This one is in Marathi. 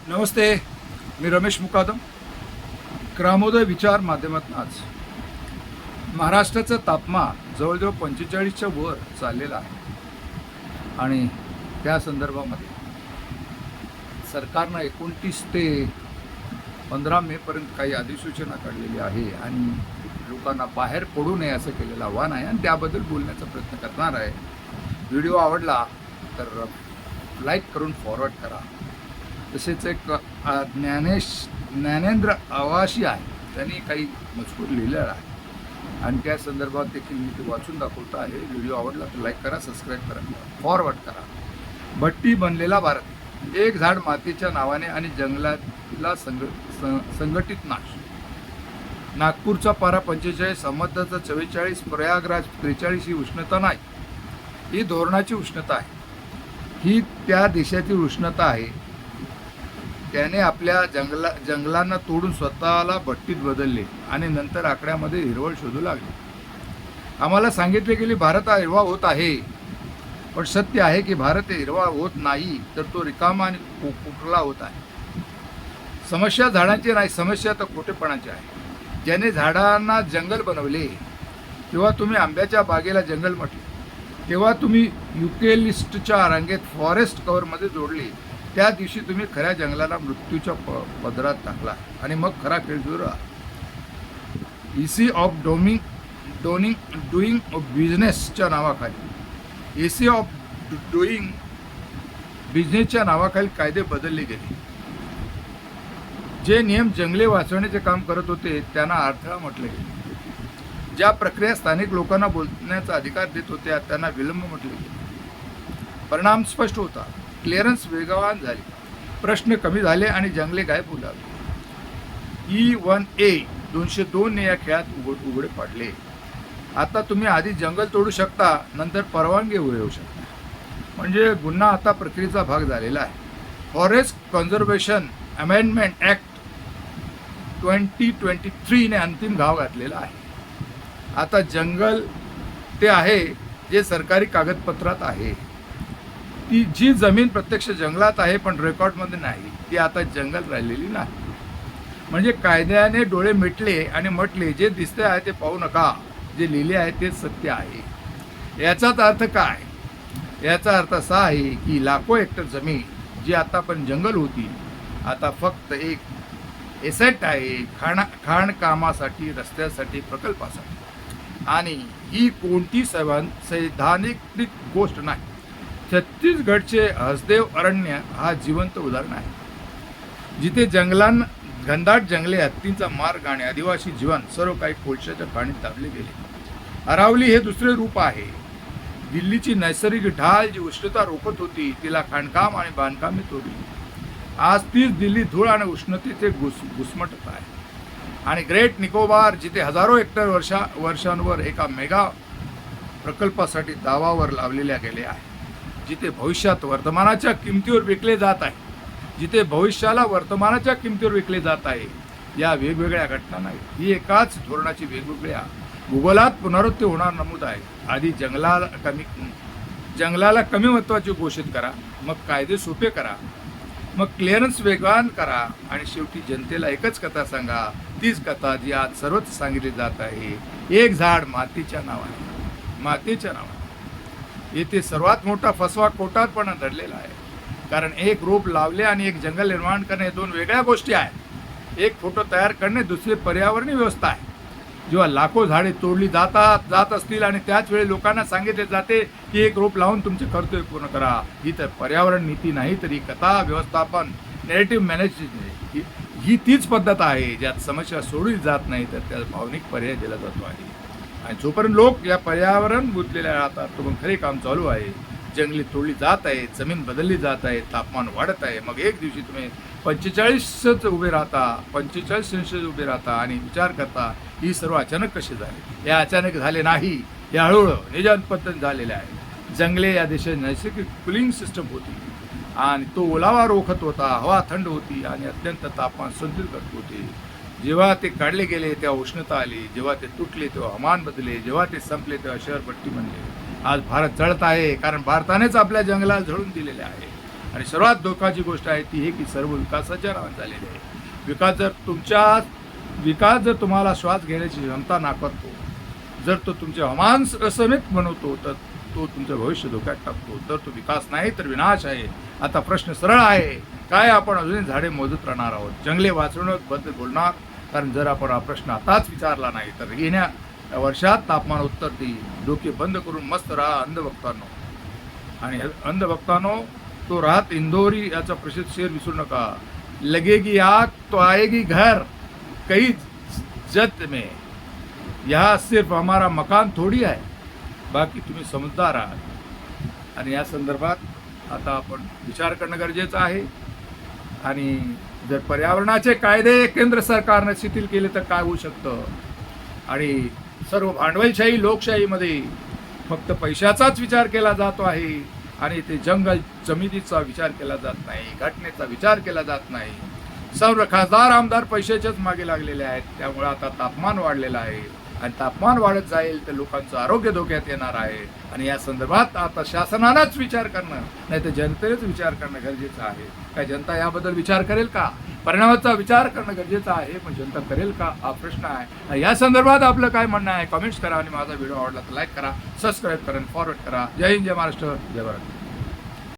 नमस्ते, मी रमेश मुकादम. ग्रामोदय विचार माध्यमातून आज महाराष्ट्राचं तापमान जवळजवळ 45च्या वर चाललेलं आहे आणि त्या संदर्भामध्ये सरकारनं 29 ते 15 मेपर्यंत काही अधिसूचना काढलेली आहे आणि लोकांना बाहेर पडू नये असं केलेलं आव्हान आहे आणि त्याबद्दल बोलण्याचा प्रयत्न करणार आहे. व्हिडिओ आवडला तर लाईक करून फॉरवर्ड करा. तसेच एक ज्ञानेंद्र आवाशी आहे, त्यांनी काही मजकूर लिहिलेला आहे आणि त्या संदर्भात देखील मी ते वाचून दाखवतो आहे. व्हिडिओ आवडला तर लाईक करा, सबस्क्राईब करा, फॉरवर्ड करा. भट्टी बनलेला भारत, एक झाड मातीच्या नावाने आणि जंगलातला संघटित नाश. नागपूरचा पारा 45, अहमदाबादचा 44, प्रयागराज 43 ही उष्णता नाही, ही धोरणाची उष्णता आहे. ही त्या देशातील उष्णता आहे. त्याने आपल्या जंगलांना तोडून स्वतःला भट्टीत बदलले आणि नंतर आकड्यामध्ये हिरवळ शोधू लागले. आम्हाला सांगितले गेले भारत हा हिरवा होत आहे, पण सत्य आहे की भारत हिरवा होत नाही, तर तो रिकामा आणि कुकला होत आहे. समस्या झाडांची नाही, समस्या तर खोटेपणाची आहे. ज्याने झाडांना जंगल बनवले, तेव्हा तुम्ही आंब्याच्या बागेला जंगल म्हटले, तेव्हा तुम्ही युकेलिस्टच्या रांगेत फॉरेस्ट कव्हरमध्ये जोडले. त्या दिवशी तुम्ही खऱ्या जंगलाला मृत्यूच्या पदरात टाकला आणि मग खरा खेळ सुरू राहा. इसी ऑफ डुईंग बिझनेसच्या नावाखाली बिझनेसच्या नावाखाली कायदे बदलले गेले. जे नियम जंगले वाचवण्याचे काम करत होते त्यांना अडथळा म्हटले गेले. ज्या प्रक्रिया स्थानिक लोकांना बोलण्याचा अधिकार देत होत्या त्यांना विलंब म्हटले गेले. परिणाम स्पष्ट होता. क्लिअरन्स वेगवान झाली, प्रश्न कमी झाले आणि जंगले गायब होऊ लागले. E1A 202 ने या खेळात उघडे पाडले. आता तुम्ही आधी जंगल तोडू शकता, नंतर परवानगी येऊ शकता. म्हणजे गुन्हा आता प्रक्रियेचा भाग झालेला आहे. फॉरेस्ट कन्झर्वेशन अमेंडमेंट ॲक्ट 2023 ने अंतिम घाव घातलेला आहे. आता जंगल ते आहे जे सरकारी कागदपत्रात आहे. ती जी जमीन प्रत्यक्ष जंगलात आहे पण रेकॉर्डमध्ये नाही, ती आता जंगल राहिलेली नाही. म्हणजे कायद्याने डोळे मिटले आणि म्हटले जे दिसते आहे ते पाहू नका, जे लिहिले आहे ते सत्य आहे. याचाच अर्थ काय? याचा अर्थ असा आहे की लाखो हेक्टर जमीन जी आता पण जंगल होती, आता फक्त एक एसेट आहे, खाणकामासाठी, रस्त्यासाठी, प्रकल्पासाठी. आणि ही कोणती सैद्धांतिक गोष्ट नाही. छत्तीसगडचे हसदेव अरण्य हा जिवंत उदाहरण आहे, जिथे घनदाट जंगले, हत्तींचा मार्ग आणि आदिवासी जीवन सर्व काही कोळशाच्या खाणीत दाबले गेले. अरावली हे दुसरे रूप आहे. दिल्लीची नैसर्गिक ढाल जी उष्णता रोखत होती, तिला खाणकाम आणि बांधकामे तोडली. आज तीच दिल्ली धूळ आणि उष्णतेचे घुसमटत आहे. आणि ग्रेट निकोबार, जिथे हजारो हेक्टर वर्षांवर एका मेगा प्रकल्पासाठी दावावर लावलेल्या गेल्या आहे, जिथे भविष्यात वर्तमानाच्या किमतीवर विकले जात आहे, जिथे भविष्याला वर्तमानाच्या किमतीवर विकले जात आहे. या वेगवेगळ्या घटना नाही, ही एकाच धोरणाची वेगवेगळ्या भूगोलात पुनरावृत्ती होणार नमूद आहे. आधी जंगलाला कमी महत्त्वाचे घोषित करा, मग कायदे सोपे करा, मग क्लिअरन्स वेगवान करा आणि शेवटी जनतेला एकच कथा सांगा. तीच कथा जी आज सर्वच सांगितली जात आहे, एक झाड मातीच्या नावाने. येथे सर्वात मोठा फसवा कोटातपणा दडलेला आहे. कारण एक रोप लावले आणि एक जंगल निर्माण करणे दोन वेगळ्या गोष्टी आहेत. एक फोटो तयार करणे, दुसरी पर्यावरणीय व्यवस्था आहे. जेव्हा लाखो झाडे तोडली जात असतील आणि त्याच वेळी लोकांना सांगितले जाते की एक रोप लावून तुमचे कर्तव्य पूर्ण करा, ही तर पर्यावरण नीती नाही, तर ही कथा व्यवस्थापन, नेरेटिव्ह मॅनेजमेंट ही तीच पद्धत आहे ज्यात समस्या सोडली जात नाही, तर त्याला भावनिक पर्याय दिला जातो आहे. आणि जोपर्यंत लोक या पर्यावरण गुंतलेल्या राहतात, तोपर्यंत खरे काम चालू आहे. जंगली तोडली जात आहे, जमीन बदलली जात आहे, तापमान वाढत आहे. मग एक दिवशी तुम्ही 45च उभे राहता, 45 सेल्सिअस उभे राहता आणि विचार करता ही सर्व अचानक कसे झाले. हे अचानक झाले नाही, हे हळूहळू निजान पद्धत झालेले आहे. जंगले या देशाची नैसर्गिक कुलिंग सिस्टम होती आणि तो ओलावा रोखत होता, हवा थंड होती आणि अत्यंत तापमान संतुलित करत होते. जेव्हा ते काढले गेले तेव्हा उष्णता आली, जेव्हा ते तुटले तेव्हा हवामान बदलले, जेव्हा ते संपले तेव्हा शहर भट्टी बनले. आज भारत जळत आहे, कारण भारतानेच आपल्या जंगलाला झळून दिलेले आहे आणि सर्वात धोकाची गोष्ट आहे ती हे की सर्व विकासाच्या नावात झालेले आहे. विकास जर तुम्हाला श्वास घेण्याची क्षमता नाकारतो, जर तो तुमचे हवामान असमित बनवतो, तर तो तुमचं भविष्य धोक्यात टाकतो. तर तो विकास नाही तर विनाश आहे. आता प्रश्न सरळ आहे, काय आपण अजूनही झाडे मोजत राहणार आहोत? जंगले वाचवण्याबद्दल बोलणार, कारण जर आपण हा प्रश्न आताच विचारला नाही तर येण्या वर्षात तापमान उत्तर देईल. डोके बंद करून मस्त राहा अंधभक्तांनो. आणि अंधभक्तांनो, तो राहत इंदोरी याचा प्रसिद्ध शेर विसरू नका. लगेगी आग तो आएगी घर, कई जत में, यह सिर्फ हमारा मकान थोडी आहे. बाकी तुम्ही समजदार आहात. आणि या संदर्भात आता आपण विचार करणं गरजेचं आहे. आणि जर पर्यावरणाचे कायदे केंद्र सरकारने शिथिल केले तर काय होऊ शकतं? आणि सर्व भांडवलशाही लोकशाहीमध्ये फक्त पैशाचाच विचार केला जातो आहे आणि ते जंगल जमिनीचा विचार केला जात नाही, घटनेचा विचार केला जात नाही. सर्व खासदार आमदार पैशाच्याच मागे लागलेले आहेत. त्यामुळे आता तापमान वाढलेलं आहे आणि तापमान वाढत जाईल तर लोकांचं आरोग्य धोक्यात येणार आहे. आणि या संदर्भात आता शासनानंच विचार करणं, नाही तर जनतेनेच विचार करणं गरजेचं आहे. काय जनता याबद्दल विचार करेल का? परिणामाचा विचार करणं गरजेचं आहे, पण जनता करेल का हा प्रश्न आहे. या संदर्भात आपलं काय म्हणणं आहे कमेंट्स करा. आणि माझा व्हिडिओ आवडला तर लाईक करा, सबस्क्राईब करा, फॉरवर्ड करा. जय हिंद, जय महाराष्ट्र, जय भारत.